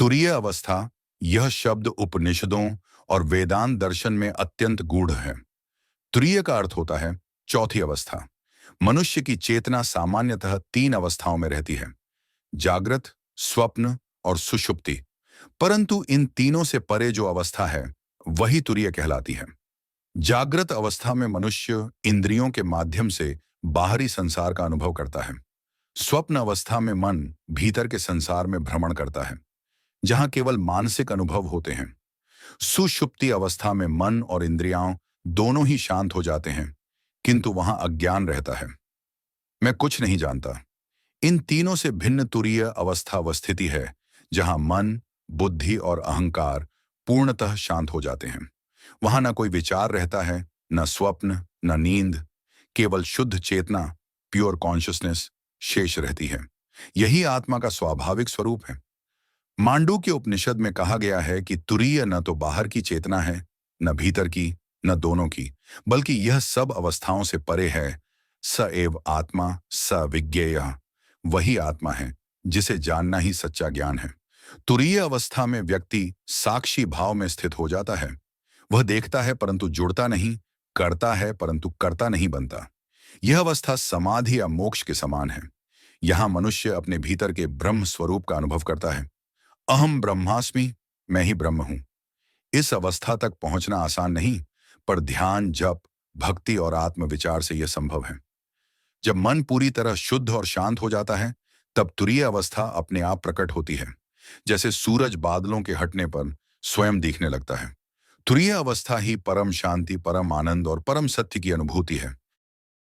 तुरीय अवस्था, यह शब्द उपनिषदों और वेदांत दर्शन में अत्यंत गूढ़ है। तुरीय का अर्थ होता है चौथी अवस्था। मनुष्य की चेतना सामान्यतः तीन अवस्थाओं में रहती है: जागृत, स्वप्न और सुषुप्ति। परंतु इन तीनों से परे जो अवस्था है वही तुरीय कहलाती है। जागृत अवस्था में मनुष्य इंद्रियों के माध्यम से बाहरी संसार का अनुभव करता है। स्वप्न अवस्था में मन भीतर के संसार में भ्रमण करता है, जहां केवल मानसिक अनुभव होते हैं। सुषुप्ति अवस्था में मन और इंद्रियां दोनों ही शांत हो जाते हैं, किंतु वहां अज्ञान रहता है। मैं कुछ नहीं जानता। इन तीनों से भिन्न तुरीय अवस्था वह स्थिति है जहां मन, बुद्धि और अहंकार पूर्णतः शांत हो जाते हैं। वहां न कोई विचार रहता है, न स्वप्न, न नींद। केवल शुद्ध चेतना, प्योर कॉन्शियसनेस शेष रहती है। यही आत्मा का स्वाभाविक स्वरूप है। मांडूक्य उपनिषद में कहा गया है कि तुरीय न तो बाहर की चेतना है, न भीतर की, न दोनों की, बल्कि यह सब अवस्थाओं से परे है। स एव आत्मा स विज्ञेय, वही आत्मा है जिसे जानना ही सच्चा ज्ञान है। तुरीय अवस्था में व्यक्ति साक्षी भाव में स्थित हो जाता है। वह देखता है परंतु जुड़ता नहीं, करता है परंतु कर्ता नहीं बनता। यह अवस्था समाधि या मोक्ष के समान है। यहाँ मनुष्य अपने भीतर के ब्रह्म स्वरूप का अनुभव करता है। अहम ब्रह्मास्मि, मैं ही ब्रह्म हूं। इस अवस्था तक पहुंचना आसान नहीं, पर ध्यान, जप, भक्ति और आत्मविचार से यह संभव है। जब मन पूरी तरह शुद्ध और शांत हो जाता है, तब तुरीय अवस्था अपने आप प्रकट होती है। जैसे सूरज बादलों के हटने पर स्वयं दिखने लगता है। तुरीय अवस्था ही परम शांति, परम आनंद और परम सत्य की अनुभूति है।